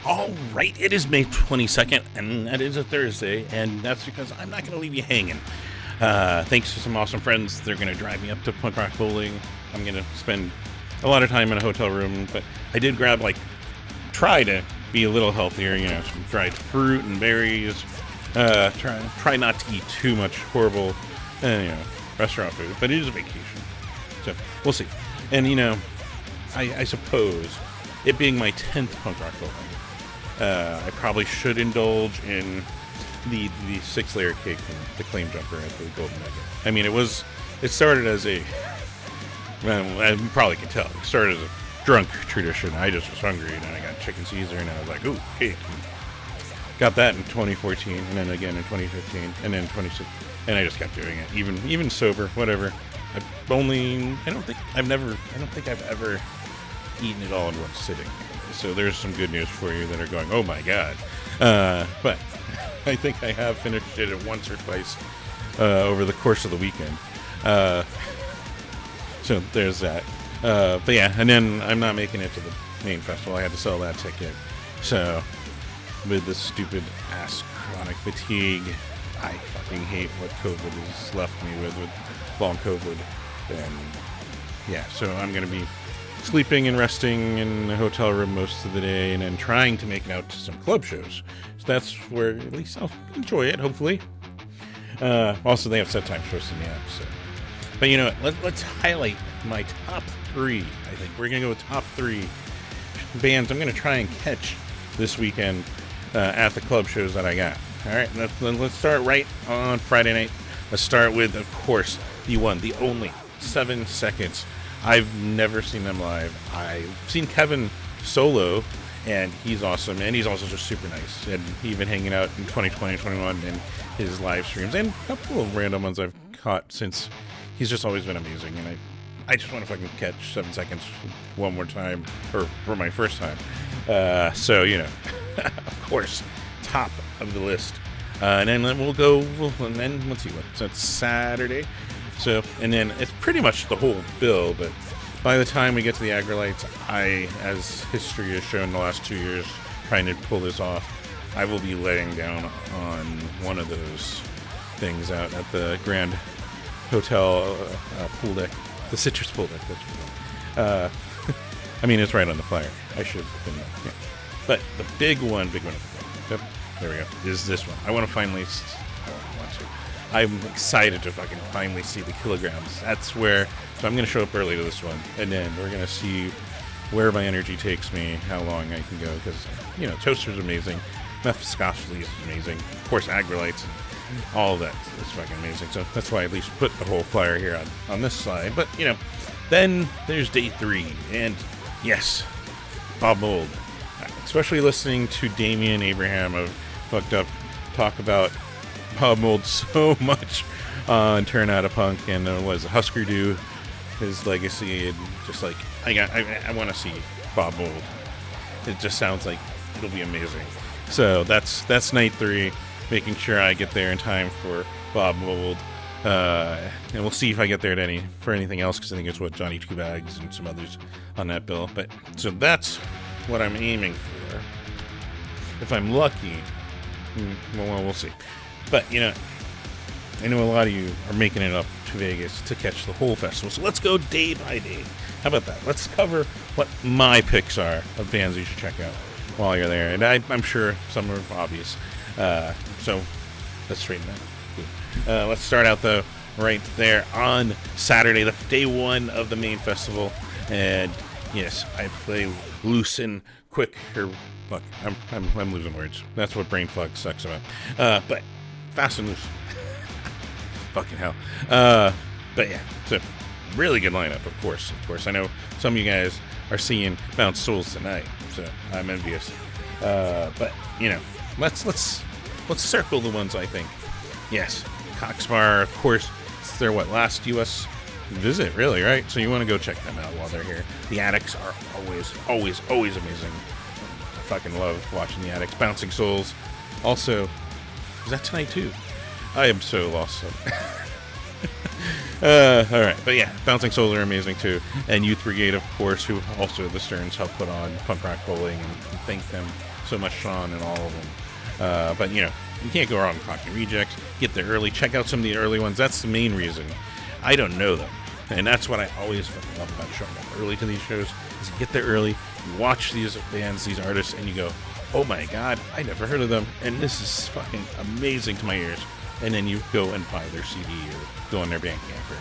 All right, it is May 22nd, and that is a Thursday, and that's because I'm not going to leave you hanging. Thanks to some awesome friends, they're going to drive me up to Punk Rock Bowling. I'm going to spend a lot of time in a hotel room, but I did grab, try to be a little healthier, some dried fruit and berries. Try not to eat too much horrible, restaurant food, but it is a vacation, so we'll see. And, I suppose, it being my 10th Punk Rock Bowling, I probably should indulge in the 6-layer cake and the claim jumper at the Golden Nugget. I mean, it started as you probably can tell, it started as a drunk tradition. I just was hungry, and I got chicken Caesar, and I was like, ooh, cake. And got that in 2014, and then again in 2015, and then 2016, and I just kept doing it, even sober, whatever. I don't think I've ever eaten it all in one sitting. So there's some good news for you that are going, oh my god. But I think I have finished it once or twice over the course of the weekend. So there's that. But yeah, and then I'm not making it to the main festival. I had to sell that ticket. So with this stupid ass chronic fatigue, I fucking hate what COVID has left me with long COVID. And yeah, so I'm going to be sleeping and resting in the hotel room most of the day, and then trying to make it out to some club shows. So that's where at least I'll enjoy it, hopefully. Also, they have set time shows in the app. So. But you know what? Let's highlight my top 3. I think we're going to go with top 3 bands I'm going to try and catch this weekend at the club shows that I got. All right, let's start right on Friday night. Let's start with, of course, the one, the only 7 Seconds. I've never seen them live. I've seen Kevin solo, and he's awesome, and he's also just super nice. And he's been hanging out in 2020, 21 in his live streams, and a couple of random ones I've caught since. He's just always been amazing, and I just want to fucking catch 7 Seconds one more time, or for my first time. So, of course, top of the list. And then and then let's see so it's Saturday. So, and then it's pretty much the whole bill, but by the time we get to the Agrolites, as history has shown the last 2 years, trying to pull this off, I will be laying down on one of those things out at the Grand Hotel pool deck, the Citrus pool deck. I mean, it's right on the flyer. I should have been there. Yeah. But the big one, yep, there we go, is this one. I'm excited to fucking finally see the Kilograms. So I'm going to show up early to this one, and then we're going to see where my energy takes me, how long I can go, because, Toaster's amazing, Mephistopheles is amazing, of course, Agrolites, and all of that is fucking amazing. So that's why I at least put the whole flyer here on this slide. But, then there's day 3, and yes, Bob Mould. Especially listening to Damian Abraham of Fucked Up talk about Bob Mould so much on Turn Out a Punk, and was Husker Du, his legacy, and just I want to see Bob Mould. It just sounds like it'll be amazing. So that's night 3, making sure I get there in time for Bob Mould, and we'll see if I get there for anything else, because I think it's Johnny Two Bags and some others on that bill. But so that's what I'm aiming for. If I'm lucky, well, we'll see. But, I know a lot of you are making it up to Vegas to catch the whole festival. So let's go day by day. How about that? Let's cover what my picks are of bands you should check out while you're there. And I'm sure some are obvious. So let's straighten that. Let's start out, though, right there on Saturday, the day 1 of the main festival. And, yes, I play loose and quick. Look, I'm losing words. That's what brain fog sucks about. But fast and loose. Fucking hell. But yeah, so really good lineup, of course. I know some of you guys are seeing Bounce Souls tonight, so I'm envious. But let's circle the ones I think. Yes, Coxbar, of course. It's their last U.S. visit, really, right? So you want to go check them out while they're here. The Addicts are always amazing. I fucking love watching the Addicts. Bouncing Souls. Also, is that tonight too? I am so lost. Alright, but yeah, Bouncing Souls are amazing too. And Youth Brigade, of course, who also the Stearns helped put on Punk Rock Bowling, and thank them so much Sean in all of them. But, you can't go wrong with Clock and Rejects. Get there early. Check out some of the early ones. That's the main reason. I don't know them. And that's what I always fucking love about showing up early to these shows, is you get there early, you watch these bands, these artists, and you go, oh my god, I never heard of them, and this is fucking amazing to my ears. And then you go and buy their CD or go on their Bandcamp or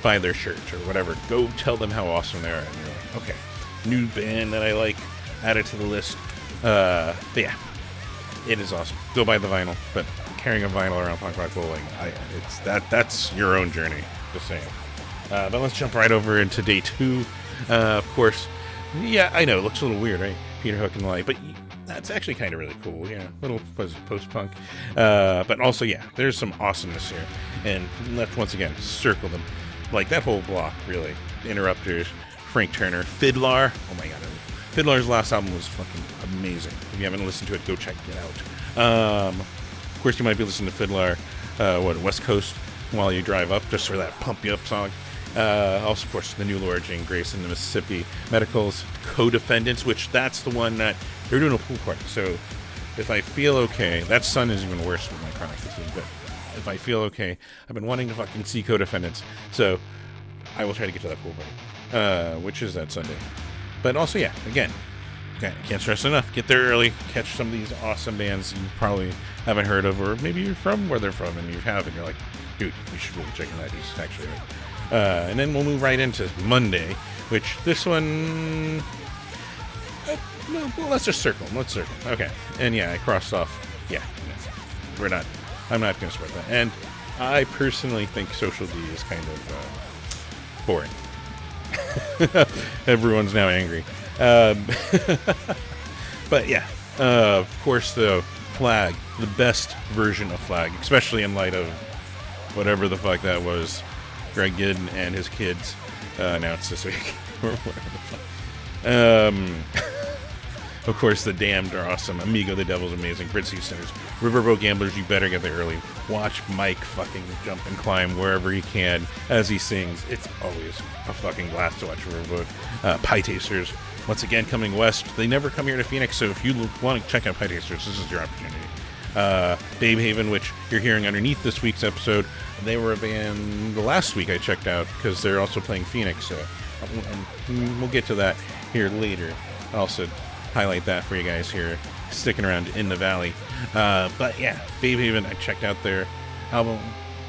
buy their shirt or whatever. Go tell them how awesome they are. And you're like, okay, new band that I like, add it to the list. But yeah, it is awesome. Go buy the vinyl. But carrying a vinyl around punk rock bowling, that's your own journey, just saying. But let's jump right over into day 2. Of course, yeah, I know, it looks a little weird, right? Peter Hook and the Light, but that's actually kind of really cool, yeah. Little post-punk. But also, yeah, there's some awesomeness here. And let's once again circle them. Like that whole block, really. Interrupters, Frank Turner, Fiddler. Oh my god, Fiddler's last album was fucking amazing. If you haven't listened to it, go check it out. Of course, you might be listening to Fiddler, West Coast, while you drive up, just for that pump you up song. Also, of course, the new Laura Jane Grace and the Mississippi Medicals, Co-Defendants, which that's the one that they're doing a pool party. So if I feel okay, that Sun is even worse with my chronic fatigue, but if I feel okay, I've been wanting to fucking see Co-Defendants, so I will try to get to that pool party, which is that Sunday. But also, yeah, again, can't stress enough, get there early, catch some of these awesome bands you probably haven't heard of, or maybe you're from where they're from and you have, and you're like, dude, you should really check that. He's actually right. And then we'll move right into Monday, which this one, well, let's just circle them. Let's circle them. Okay. And yeah, I crossed off. Yeah, I'm not going to sweat that. And I personally think Social D is kind of boring. Everyone's now angry. But yeah, of course, the Flag, the best version of Flag, especially in light of whatever the fuck that was Greg Gidden and his kids announced this week. Or whatever the fuck. Of course, the Damned are awesome. Amigo the Devil's amazing. Bridge Centers. Riverboat Gamblers, you better get there early. Watch Mike fucking jump and climb wherever he can as he sings. It's always a fucking blast to watch Riverboat. Pie Tasters, once again, coming west. They never come here to Phoenix, so if you want to check out Pie Tasters, this is your opportunity. Babe Haven, which you're hearing underneath this week's episode, they were a band last week I checked out because they're also playing Phoenix, so and we'll get to that here later. I'll also highlight that for you guys here sticking around in the valley. But yeah, Babe Haven, I checked out their album,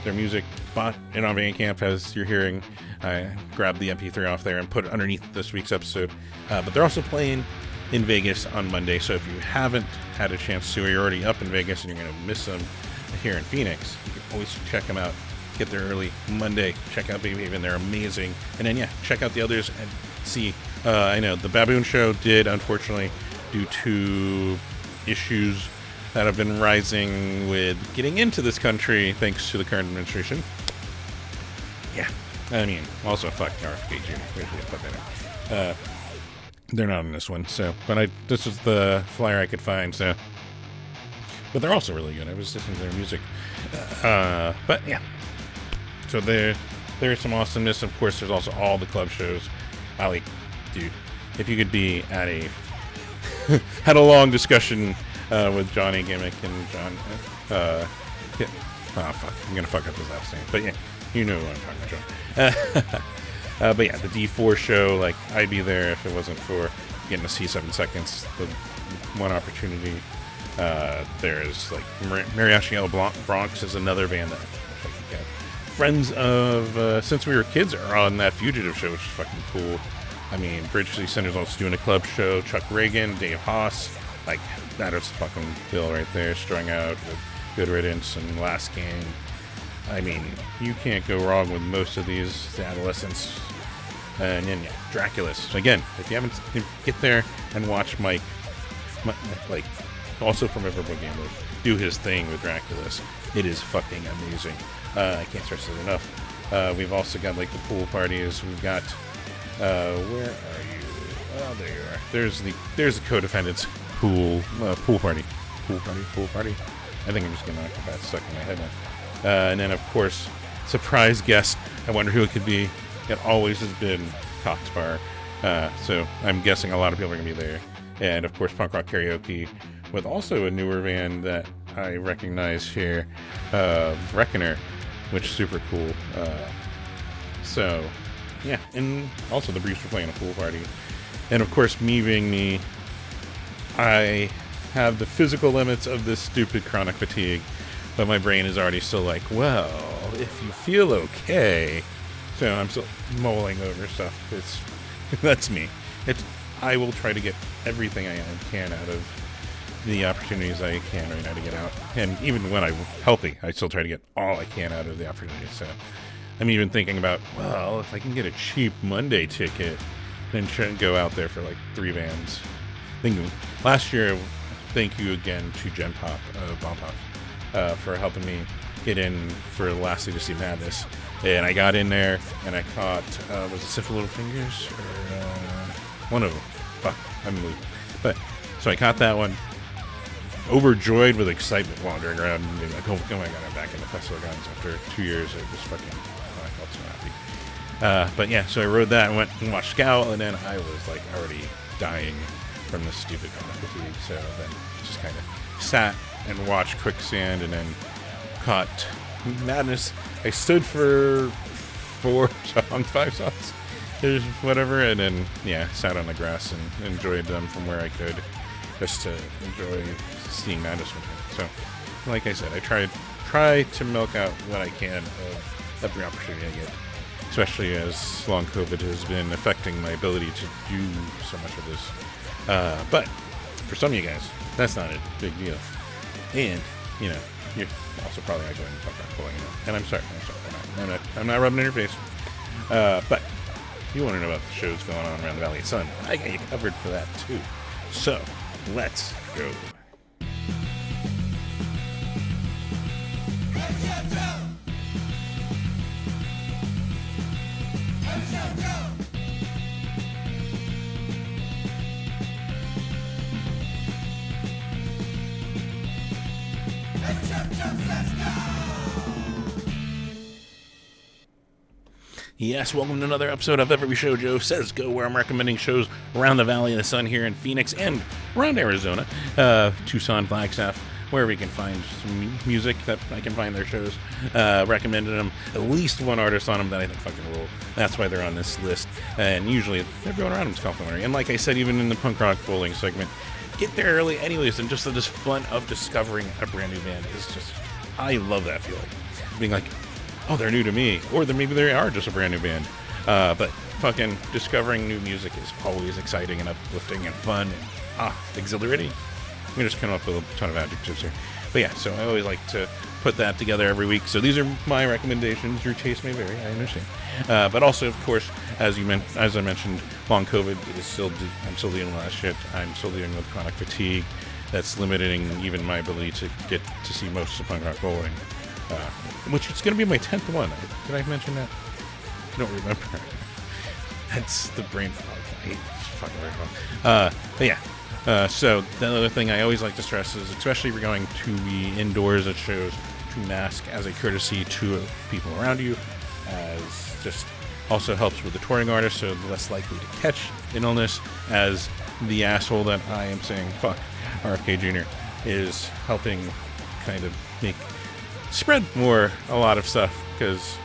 their music, bought it on Bandcamp as you're hearing. I grabbed the MP3 off there and put it underneath this week's episode. But they're also playing in Vegas on Monday, so if you haven't had a chance to, or you're already up in Vegas and you're going to miss them here in Phoenix, you can always check them out. Get there early Monday. Check out Baby Haven. They're amazing. And then, yeah, check out the others and see. I know the Baboon Show did, unfortunately, due to issues that have been rising with getting into this country thanks to the current administration. Yeah. I mean, also, fuck RFK Jr. We should put that in. They're not in this one, so. But this is the flyer I could find, so. But they're also really good. I was listening to their music. But, yeah. So there's some awesomeness. Of course, there's also all the club shows. Dude, if you could be at had a long discussion with Johnny Gimmick and John. Yeah. Oh, fuck. I'm going to fuck up his last name. But yeah, you know what I'm talking about, John. But yeah, the D4 show, like, I'd be there if it wasn't for getting to see 7 Seconds. The one opportunity. There's, like, Mariachi El Bronx is another band that I could get. Friends of Since We Were Kids are on that Fugitive show, which is fucking cool. I mean, Bridge City Center's also doing a club show. Chuck Reagan, Dave Haas, like, that is fucking bill right there, strung out with Good Riddance and Last Gang. I mean, you can't go wrong with most of these adolescents. And then, yeah, Draculus. Again, if you haven't, get there and watch Mike, like, also from Riverboat Gamblers, do his thing with Draculus. It is fucking amazing. I can't stress it enough. We've also got, like, the pool parties. We've got, where are you? Oh, there you are. There's the Co-Defendants pool party. Pool party. I think I'm just getting that stuck in my head now. And then, of course, surprise guest. I wonder who it could be. It always has been Cox Bar. So I'm guessing a lot of people are going to be there. And, of course, Punk Rock Karaoke with also a newer band that I recognize here, Reckoner, which is super cool. So, yeah, and also the Briefs were playing a pool party. And of course, me being me, I have the physical limits of this stupid chronic fatigue, but my brain is already still like, well, if you feel okay. So I'm still mulling over stuff. That's me. I will try to get everything I can out of the opportunities I can right now to get out. And even when I'm healthy, I still try to get all I can out of the opportunities. So I'm even thinking about, well, if I can get a cheap Monday ticket, then shouldn't go out there for like 3 bands. Last year, thank you again to Gen Pop, Bomb Pop, for helping me get in for Lastly to See Madness. And I got in there, and I caught, was it Sif Little Fingers? Or, one of them. Fuck, I'm losing. But, so I caught that one, overjoyed with excitement wandering around and being like, oh my god, I'm back in the Festival of Guns after 2 years. I felt so happy. But yeah, so I rode that and went and watched Scout, and then I was like already dying from this stupid chronic fatigue. So then just kind of sat and watched Quicksand, and then caught Madness. I stood for 4 songs, 5 songs, there's whatever, and then yeah, sat on the grass and enjoyed them from where I could, just to enjoy seeing Madness with me. So, like I said, I try to milk out what I can of every opportunity I get, especially as long COVID has been affecting my ability to do so much of this. But for some of you guys, that's not a big deal. And, you know, you're also probably not going to talk about pulling it out. And I'm sorry. I'm not rubbing it in your face. But you want to know about the shows going on around the Valley of Sun. I got you covered for that, too. So, let's go. Yes, welcome to another episode of Every Show Joe Says Go, where I'm recommending shows around the Valley of the Sun here in Phoenix and around Arizona, Tucson, Flagstaff, wherever you can find some music that I can find their shows. Recommended them, at least one artist on them that I think fucking rule. That's why they're on this list, and usually everyone around them is complimentary. And like I said, even in the punk rock bowling segment, get there early anyways, and just the fun of discovering a brand new band is just, I love that feeling. Being like, oh, they're new to me, or maybe they are just a brand new band. But fucking discovering new music is always exciting and uplifting and fun and exhilarating. I'm just coming up with a ton of adjectives here. But yeah, so I always like to put that together every week. So these are my recommendations. Your taste may vary, I understand. But also, of course, as I mentioned, long COVID I'm still dealing with that shit. I'm still dealing with chronic fatigue that's limiting even my ability to get to see most of punk rock bowling. Which is going to be my 10th one. Did I mention that? I don't remember. That's the brain fog. I hate fucking brain fog. But yeah. So the other thing I always like to stress is, especially if you're going to be indoors at shows, to mask as a courtesy to people around you, as just also helps with the touring artist, so less likely to catch an illness, as the asshole that I am saying, fuck, RFK Jr. is helping kind of spread a lot of stuff, because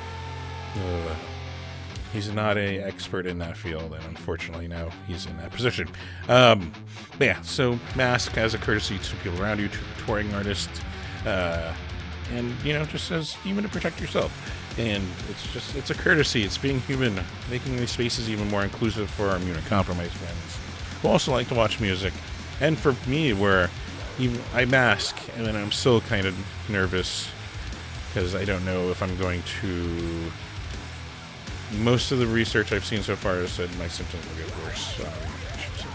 he's not an expert in that field, and unfortunately now he's in that position. But yeah, so mask as a courtesy to people around you, to the touring artist, and just as even to protect yourself. And it's a courtesy. It's being human, making these spaces even more inclusive for our immunocompromised friends who also like to watch music. And for me, where even I mask and then I'm still kind of nervous, because I don't know if I'm going to. Most of the research I've seen so far has said my symptoms will get worse. So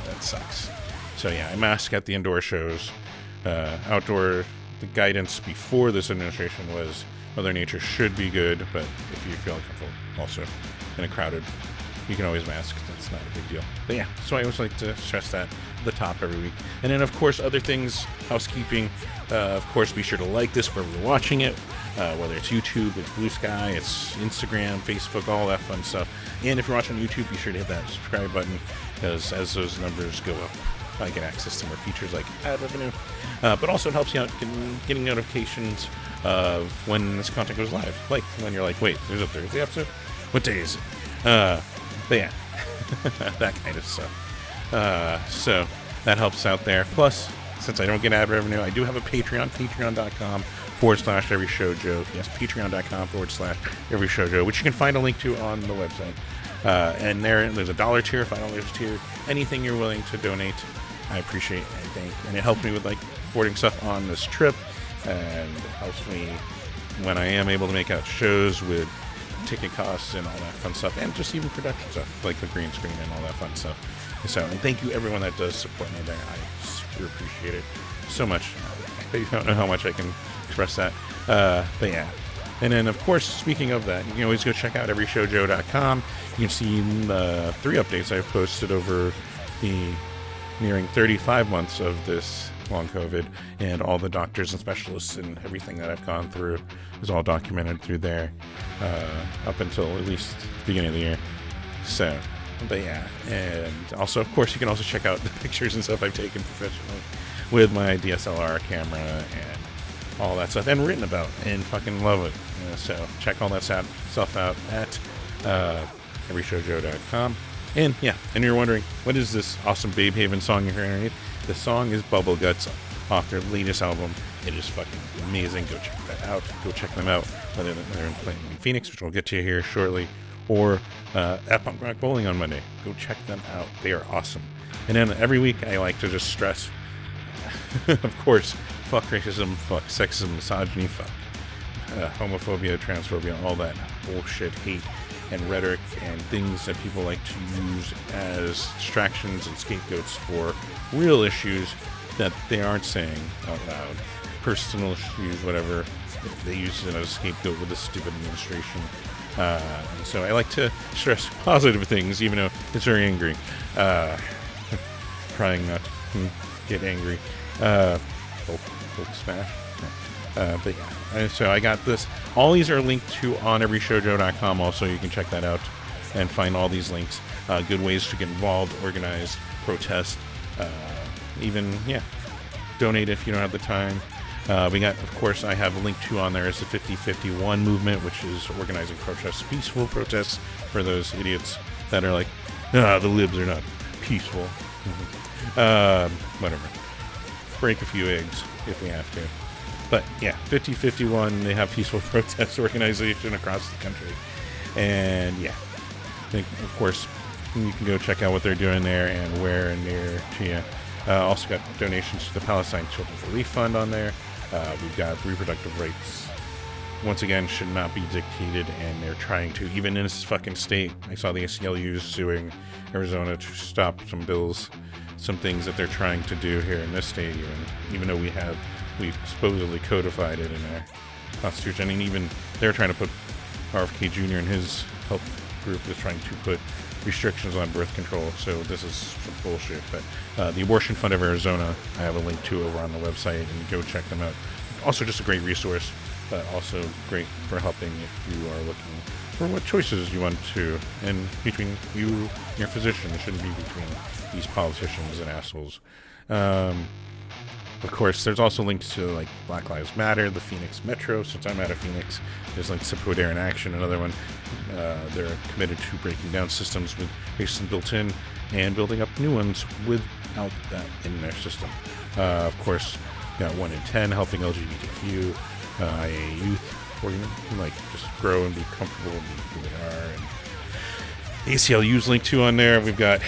that sucks. So yeah, I mask at the indoor shows. Outdoor, the guidance before this administration was Mother Nature should be good, but if you feel uncomfortable also in a crowded, you can always mask. That's not a big deal. But yeah, so I always like to stress that at the top every week. And then, of course, other things, housekeeping. Of course, be sure to like this wherever you're watching it, whether it's YouTube, it's Blue Sky, it's Instagram, Facebook, all that fun stuff. And if you're watching YouTube, be sure to hit that subscribe button, because as those numbers go up, I get access to more features like ad revenue. But also it helps you out getting notifications of when this content goes live. Like when you're like, wait, there's a Thursday episode? What day is it? But yeah, that kind of stuff. So that helps out there. Plus, since I don't get ad revenue, I do have a Patreon, patreon.com/everyshowjoe. Yes, patreon.com/everyshowjoe, which you can find a link to on the website. And there's a $1 tier, $5 tier, anything you're willing to donate, I appreciate, I think. And it helps me with like boarding stuff on this trip, and it helps me when I am able to make out shows with ticket costs and all that fun stuff, and just even production stuff like the green screen and all that fun stuff. So, and thank you everyone that does support me there. I super appreciate it so much. I don't know how much I can express that. But yeah. And then, of course, speaking of that, you can always go check out everyshowjoe.com. You can see the 3 updates I've posted over the nearing 35 months of this long COVID, and all the doctors and specialists and everything that I've gone through is all documented through there up until at least the beginning of the year. So, but yeah. And also, of course, you can also check out the pictures and stuff I've taken professionally with my DSLR camera and all that stuff, and written about, and fucking love it. So check all that stuff out at everyshowjoe.com. And yeah, and you're wondering, what is this awesome Babe Haven song you're hearing underneath? The song is Bubbleguts off their latest album. It is fucking amazing. Go check that out. Go check them out, whether they're playing in Phoenix, which we'll get to here shortly, or at Punk Rock Bowling on Monday. Go check them out. They are awesome. And then every week I like to just stress, of course, fuck racism, fuck sexism, misogyny, fuck homophobia, transphobia, all that bullshit, hate, and rhetoric, and things that people like to use as distractions and scapegoats for real issues that they aren't saying out loud. Personal issues, whatever. They use it as a scapegoat with this stupid administration. And so I like to stress positive things, even though it's very angry. Trying not to get angry. Hulk smash. But yeah, so I got this. All these are linked to on everyshowjoe.com. Also, you can check that out and find all these links. Good ways to get involved, organize, protest, even donate if you don't have the time. We got, of course, I have a link to on there is the 50-51 movement, which is organizing protests, peaceful protests for those idiots that are like, the libs are not peaceful. Whatever. Break a few eggs if we have to. But yeah, 50-51, they have peaceful protest organization across the country. And yeah, I think, of course, you can go check out what they're doing there and where and near to you. Also got donations to the Palestine Children's Relief Fund on there. We've got reproductive rights, once again, should not be dictated, and they're trying to, even in this fucking state. I saw the ACLU suing Arizona to stop some bills, some things that they're trying to do here in this state, even though we've supposedly codified it in our constitution. And even they're trying to put RFK Jr. and his health group is trying to put restrictions on birth control. So this is some bullshit. But the Abortion Fund of Arizona, I have a link to over on the website, and go check them out. Also just a great resource, but also great for helping if you are looking for what choices you want to, and between you and your physician. It shouldn't be between these politicians and assholes. Of course, there's also links to like Black Lives Matter, the Phoenix Metro. Since I'm out of Phoenix, there's links to Put Air in Action, another one. They're committed to breaking down systems with racism built in and building up new ones without that in their system. Of course, got 1 in 10 helping LGBTQ, IA youth, or like just grow and be comfortable and be who they are. And ACLU's linked to on there. We've got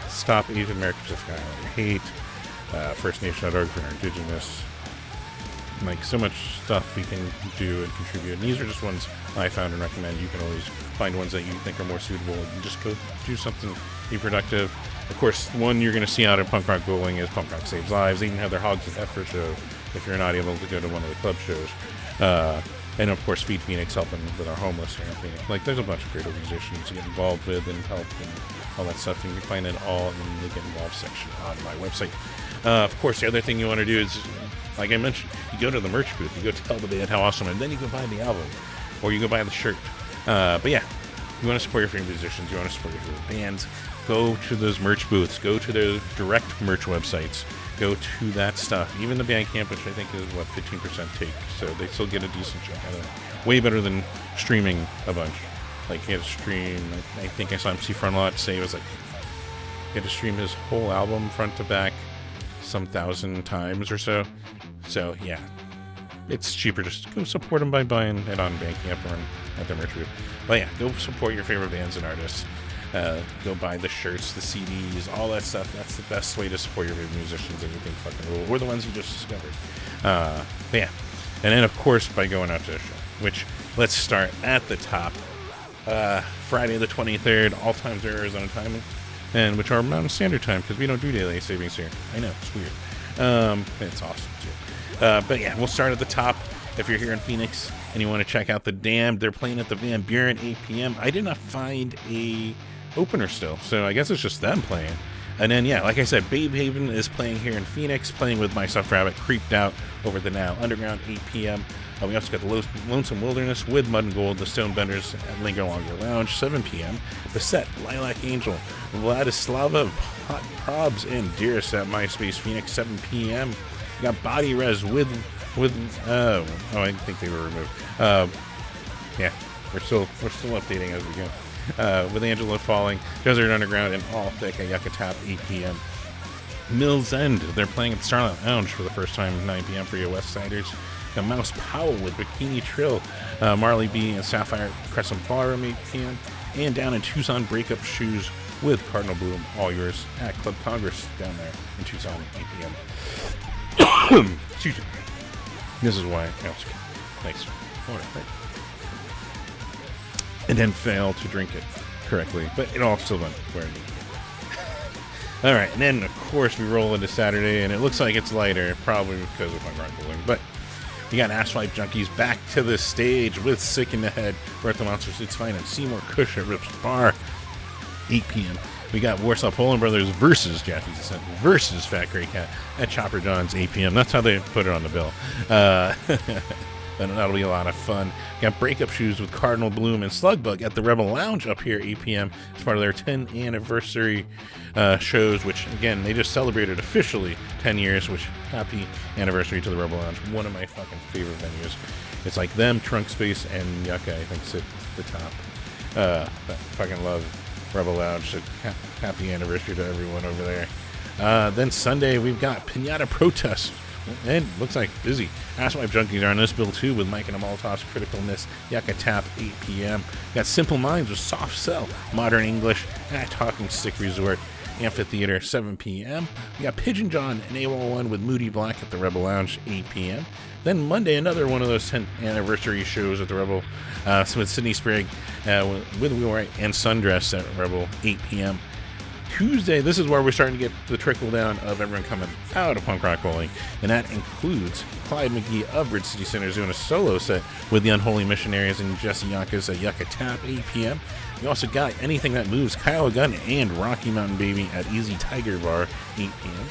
Stop Asian American Pacific Islander Hate. FirstNation.org for our indigenous. Like, so much stuff we can do and contribute. And these are just ones I found and recommend. You can always find ones that you think are more suitable and just go do something, be productive. Of course, the one you're going to see out at Punk Rock Bowling is Punk Rock Saves Lives. They even have their Hogs of Effort show if you're not able to go to one of the club shows. And of course, Feed Phoenix helping with our homeless here in Phoenix. Like, there's a bunch of great organizations to get involved with and help and all that stuff. And you can find it all in the Get Involved section on my website. Of course, the other thing you want to do is, like I mentioned, you go to the merch booth, you go tell the band how awesome, and then you go buy the album, or you go buy the shirt. But yeah, You want to support your favorite musicians, you want to support your favorite bands, go to those merch booths, go to their direct merch websites, go to that stuff. Even the Bandcamp, which I think is, 15% take, so they still get a decent chunk out of it. Way better than streaming a bunch. Like, he had to stream, I think I saw MC Frontlot say it was like, he had to stream his whole album front to back some 1,000 times or so. So, yeah. It's cheaper just to go support them by buying it on Bandcamp or at their merch booth. But yeah, go support your favorite bands and artists. Go buy the shirts, the CDs, all that stuff. That's the best way to support your favorite musicians that you think fucking rule, or the ones you just discovered. But yeah. And then, of course, by going out to the show, which, let's start at the top. Friday the 23rd, all times are Arizona time, and which are Mountain Standard Time, because we don't do daylight savings here. I know, it's weird. It's awesome, too. But yeah, we'll start at the top. If you're here in Phoenix and you want to check out The Damned, they're playing at the Van Buren, 8 p.m. I did not find a opener still, so I guess it's just them playing. And then, yeah, like I said, Babe Haven is playing here in Phoenix, playing with My Stuffed Rabbit, Creeped Out, over the Now Underground, 8 p.m. We also got the Lonesome Wilderness with Mud and Gold, the Stonebenders at Linger Longer Lounge, 7 p.m. The Set, Lilac Angel, Vladislava, Hot Probs, and Dearest at MySpace Phoenix, 7 p.m. We got Body Res with I think they were removed. Yeah, we're still updating as we go. With Angela Falling, Desert Underground, and All Thick at Yucca Tap, 8 p.m. Mills End, they're playing at the Starlight Lounge for the first time, 9 p.m. for your West Siders. Got Mouse Powell with Bikini Trill, Marley B and Sapphire Crescent Ballroom, 8 p.m. And down in Tucson, Breakup Shoes with Cardinal Bloom, all yours at Club Congress down there in Tucson, 8 p.m. Excuse me. This is why. Thanks. All right. And then fail to drink it correctly, but it all still went where it needed to go. All right, and then of course we roll into Saturday, and it looks like it's lighter, probably because of my rock bowling. But we got Asswipe Junkies back to the stage with Sick in the Head, Birth of Monsters, It's Fine, and Seymour Kush at Rips Bar, 8 p.m. We got Warsaw Poland Brothers versus Jaffe's Descent versus Fat Gray Cat at Chopper John's, 8 p.m. That's how they put it on the bill. And that'll be a lot of fun. Got Breakup Shoes with Cardinal Bloom and Slugbug at the Rebel Lounge up here, 8 p.m. as part of their 10th anniversary shows, which, again, they just celebrated officially 10 years, which, happy anniversary to the Rebel Lounge. One of my fucking favorite venues. It's like them, Trunk Space, and Yucca, I think, sit at the top. But fucking love Rebel Lounge, so happy anniversary to everyone over there. Then Sunday, we've got Pinata Protest. And looks like busy. Asswipe Junkies are on this bill too with Mike and the Molotovs, Critical Miss, Yucca Tap, 8 p.m. Got Simple Minds with Soft Cell, Modern English, at Talking Stick Resort, Amphitheater, 7 p.m. We got Pigeon John and AWOL1 with Moody Black at the Rebel Lounge, 8 p.m. Then Monday, another one of those 10th anniversary shows at the Rebel, with Sydney Sprague with Wheelwright and Sundress at Rebel, 8 p.m. Tuesday, this is where we're starting to get the trickle down of everyone coming out of punk rock bowling, and that includes Clyde McGee of Bridge City Centers doing a solo set with the Unholy Missionaries and Jesse Yonkers at Yucca Tap, 8 p.m. We also got Anything That Moves, Kyle Gunn and Rocky Mountain Baby at Easy Tiger Bar, 8 p.m.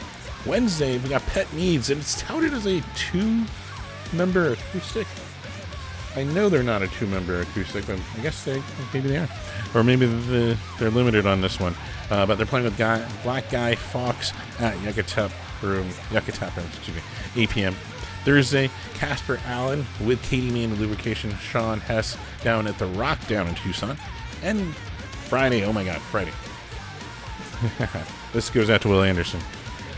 Wednesday, we got Pet Needs, and it's touted as a 2-member acoustic. I know they're not a 2-member acoustic, but I guess maybe they are. Or maybe they're limited on this one. But they're playing with Black Guy Fox at Yucca Tap Room, 8 p.m. Thursday, Casper Allen with Katie Man Lubrication, Sean Hess down at the Rock down in Tucson. And Friday, oh my God, Friday. This goes out to Will Anderson.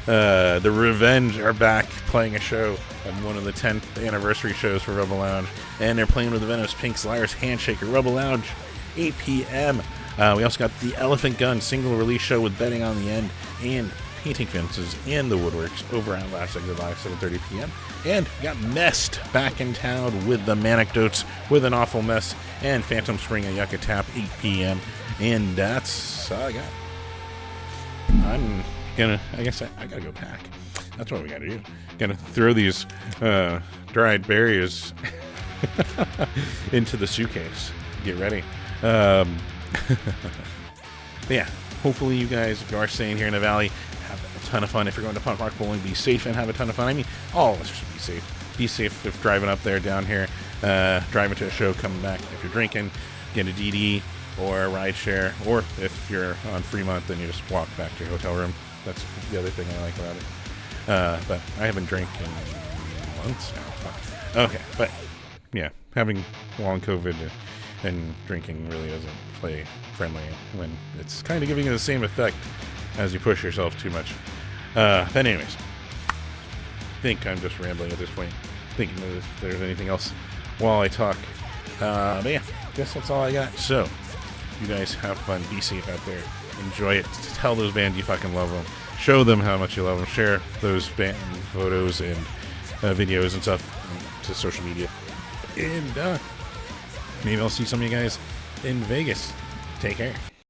The Revenge are back playing a show on one of the 10th anniversary shows for Rebel Lounge, and they're playing with the Venomous Pinks Liars Handshaker, Rebel Lounge, 8 p.m. We also got the Elephant Gun single release show with Betting on the End and Painting Fences and the Woodworks over at Last Exit Live, 7:30 p.m. And we got Mest back in town with the Manecdotes with An Awful Mess and Phantom Spring at Yucca Tap, 8 p.m. And that's all I got. I guess I gotta go pack. That's what we gotta do. Gotta throw these dried berries into the suitcase. Get ready. But yeah, hopefully you guys, if you are staying here in the Valley, have a ton of fun. If you're going to punk rock bowling, be safe and have a ton of fun. I mean, all of us should be safe. Be safe if driving up there, down here, driving to a show, coming back. If you're drinking, get a DD. or rideshare, or if you're on Fremont, then you just walk back to your hotel room. That's the other thing I like about it. But I haven't drank in months now. Okay, but yeah, having long COVID and drinking really doesn't play friendly when it's kind of giving you the same effect as you push yourself too much. But anyways, I think I'm just rambling at this point, thinking if there's anything else while I talk. But yeah, I guess that's all I got. So, you guys have fun, be safe out there, enjoy it, tell those bands you fucking love them, show them how much you love them, share those band photos and videos and stuff to social media, and maybe I'll see some of you guys in Vegas. Take care.